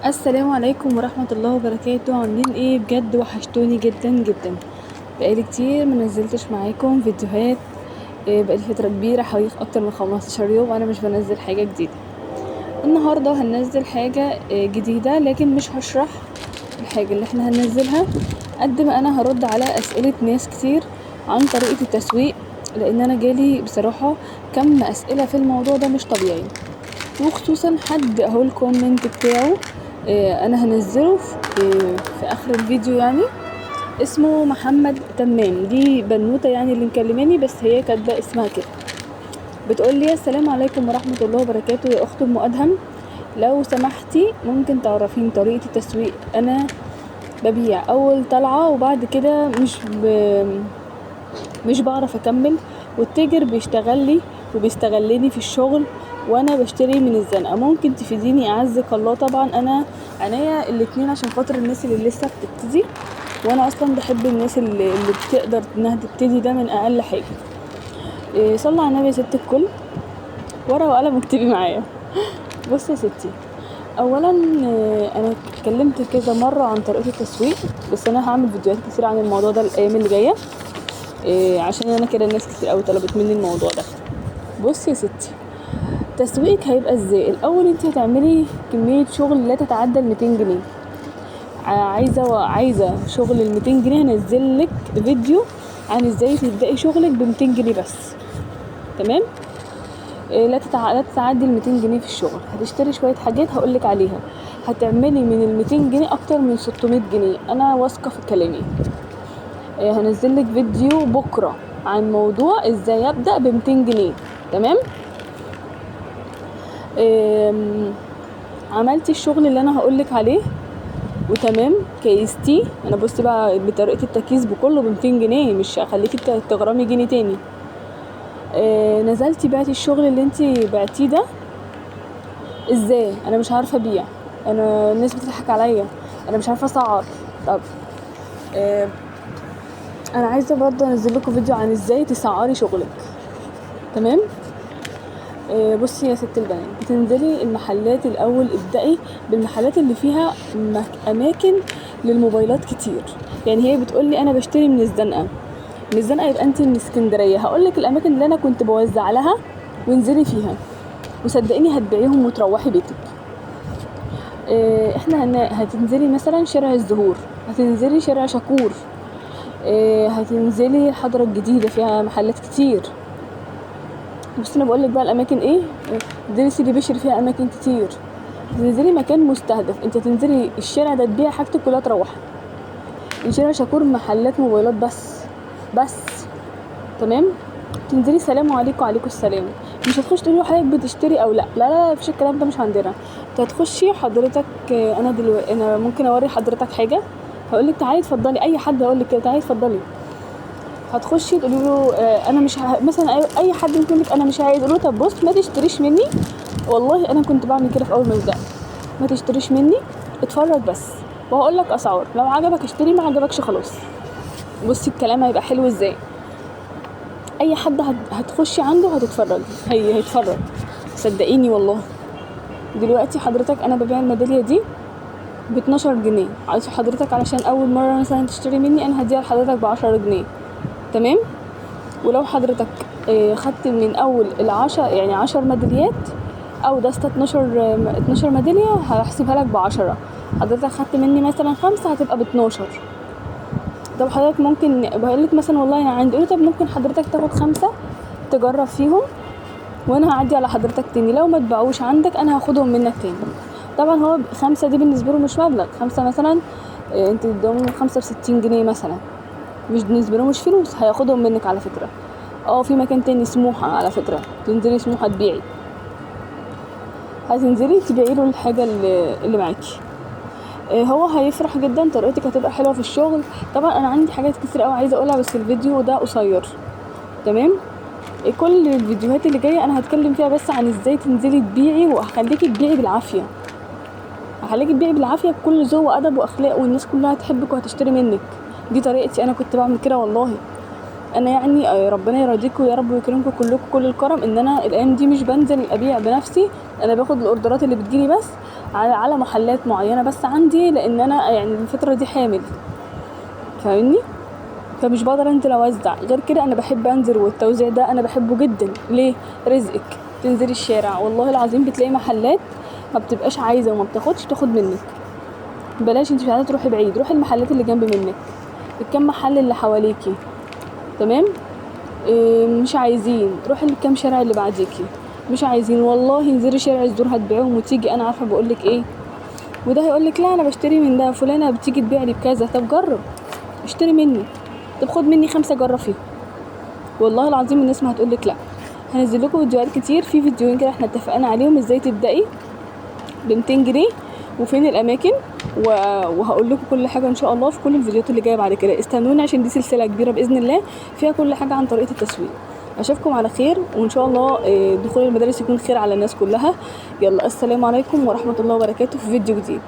السلام عليكم ورحمة الله وبركاته. عاملين ايه؟ بجد وحشتوني جدا جدا. بقالي كتير منزلتش معاكم فيديوهات. بقالي فترة كبيرة حوالي اكتر من 15 يوم انا مش بنزل حاجة جديدة. النهاردة هننزل حاجة جديدة، لكن مش هشرح الحاجة اللي احنا هننزلها قد ما انا هرد على اسئلة ناس كتير عن طريقة التسويق، لان انا جالي بصراحة كم اسئلة في الموضوع ده مش طبيعي، وخصوصا حد اهو الكومنت بتاعه انا هنزله في اخر الفيديو. يعني اسمه محمد تمام، دي بنوته يعني اللي مكلماني، بس هي كاتبه اسمها كده. بتقول لي السلام عليكم ورحمه الله وبركاته يا اخت ام ادهم، لو سمحتي ممكن تعرفين طريقه التسويق؟ انا ببيع اول طلعه وبعد كده مش بعرف اكمل، والتاجر بيشتغل لي وبيستغلني في الشغل وانا بشتري من الزنقه. ممكن تفيديني اعزك الله؟ طبعا انا عناية الاتنين عشان خاطر الناس اللي لسه بتبتدي، وانا اصلا بحب الناس اللي بتقدر انها تبتدي ده من اقل حاجه. صلى على النبي يا ست الكل، ورقه وقلم واكتبي معايا. بصي يا ستي، اولا انا اتكلمت كذا مره عن طريقه التسويق، بس انا هعمل فيديوهات كتير عن الموضوع ده الايام اللي جايه، عشان انا كده الناس كتير قوي طلبت مني الموضوع ده. بصي يا ستي، تسويقك هيبقى ازاي؟ الاول انت هتعملي كميه شغل لا تتعدى 200 جنيه. عايزه شغل ال 200 جنيه هنزل لك فيديو عن ازاي تبداي شغلك ب 200 جنيه بس. تمام؟ لا تتعدي ال 200 جنيه في الشغل. هتشتري شويه حاجات هقول لك عليها، هتعملي من ال 200 جنيه اكتر من 600 جنيه، انا واثقه في كلامي. هنزل لك فيديو بكره عن موضوع ازاي ابدا ب 200 جنيه. تمام؟ عملتي الشغل اللي انا هقولك عليه وتمام، كيستي. انا بصي بقى بطريقه التكييس بكله ب 200 جنيه، مش هخليكي تغرمي جنيه تاني. نزلتي بعتي الشغل اللي انتي بعتيه ده ازاي؟ انا مش عارفه ابيع، انا الناس بتضحك عليا، انا مش عارفه اسعر. طب انا عايزه برضه انزل لكم فيديو عن ازاي تسعري شغلك. تمام؟ بصي يا ست البنات، بتنزلي المحلات الاول، ابدأي بالمحلات اللي فيها اماكن للموبايلات كتير. يعني هي بتقولي انا بشتري من الزنقه، يبقى انت من اسكندريه. هقولك الاماكن اللي انا كنت بوزع لها وانزلي فيها، وصدقيني هتبيعيهم وتروحي بيتك. احنا هتنزلي مثلا شارع الزهور، هتنزلي شارع شاكور، هتنزلي الحضره الجديده فيها محلات كتير. بس انا بقولك بقى الاماكن ايه، تنزلي سيدي بشر فيها اماكن كتير. تنزلي مكان مستهدف، انت تنزلي الشارع ده تبيع حاجتك كلها تروحي. شارع شاكور محلات موبايلات بس. تمام؟ تنزلي سلام عليكم وعليكم السلام. مش هتخش تقولي حضرتك بتشتري او لا، لا مفيش الكلام ده، مش عندنا. انت هتخشي حضرتك، انا دلوقتي انا ممكن اوري حضرتك حاجه، هقولك تعالي اتفضلي، اي حد هقولك كده تعالي اتفضلي. هتخشي تقولي له انا مش مثلا اي حد ممكن يقولك انا مش عايز، اقول له طب بص ما تشتريش مني. والله انا كنت بعمل كده في اول ما بدأت، ما تشتريش مني، اتفرج بس وهقول لك اسعار، لو عجبك اشتري، ما عجبكش خلاص. بصي الكلام هيبقى حلو ازاي. اي حد هتخشي عنده هتتفرج، هيتفرج، صدقيني والله. دلوقتي حضرتك انا ببيع الميداليه دي ب 12 جنيه، عايز حضرتك علشان اول مره مثلا تشتري مني انا هديها لحضرتك ب 10 جنيه. تمام؟ ولو حضرتك خدت من اول ال10 يعني 10 ميداليات او دستة 12 ميداليه، هحسبها لك ب10. حضرتك خدت مني مثلا 5 هتبقى ب12. طب حضرتك ممكن بقولك مثلا والله انا عندي، طب ممكن حضرتك تاخد 5 تجرب فيهم، وانا هعدي على حضرتك تاني، لو ما اتباعوش عندك انا هاخدهم منك تاني. طبعا هو 5 دي بالنسبه له مش مبلغ، 5 مثلا انت تديهم 5 ب60 جنيه مثلا، مش بالنسبه له مش فلوس، هياخدهم منك على فكره. في مكان تاني سموحه على فكره، تنزلي سموحه تبيعي، هتنزلي تبيعي له الحاجه اللي معاكي. هو هيفرح جدا، طريقتك هتبقى حلوه في الشغل. طبعا انا عندي حاجات كتير قوي عايزه اقولها، بس الفيديو ده قصير. تمام؟ كل الفيديوهات اللي جايه انا هتكلم فيها بس عن ازاي تنزلي تبيعي، وهخليكي تبيعي بالعافيه، بكل ذوق وادب واخلاق، والناس كلها هتحبك وهتشتري منك. دي طريقتي، انا كنت بعمل كده والله. انا يعني ربنا يرضيكم يا رب ويكرمكم كلكم كل الكرم ان انا الايام دي مش بنزل ابيع بنفسي. انا باخد الاوردرات اللي بتجيلي بس على محلات معينه بس عندي، لان انا يعني الفتره دي حامل، فاهمني؟ فمش بقدر انزل اوزع. غير كده انا بحب انزل، والتوزيع ده انا بحبه جدا. ليه؟ رزقك تنزلي الشارع والله العظيم بتلاقي محلات ما بتبقاش عايزه وما بتاخدش، تاخد منك. بلاش، انت مش عايزه تروحي بعيد، روحي المحلات اللي جنب منك، الكام محل اللي حواليكي، تمام؟ مش عايزين روحي الكام شارع اللي بعديكي، مش عايزين والله انزلي شارع الزور هتبيعهم وتيجي. انا عارفه بقولك ايه، وده هيقولك لا انا بشتري من ده فلانه بتيجي تبيع لي بكذا. طب جرب اشتري مني، طب خد مني 5 جرب فيهم، والله العظيم الناس ما هتقولك لا. هنزل لكم فيديوهات كتير، في فيديوهين كده احنا اتفقنا عليهم ازاي تبدأي ب200 جنيه وفين الاماكن، وهقول لكم كل حاجه ان شاء الله في كل الفيديوهات اللي جايه بعد كده. استنوني عشان دي سلسله كبيره باذن الله فيها كل حاجه عن طريقه التسويق. اشوفكم على خير، وان شاء الله دخول المدارس يكون خير على الناس كلها. يلا السلام عليكم ورحمه الله وبركاته في فيديو جديد.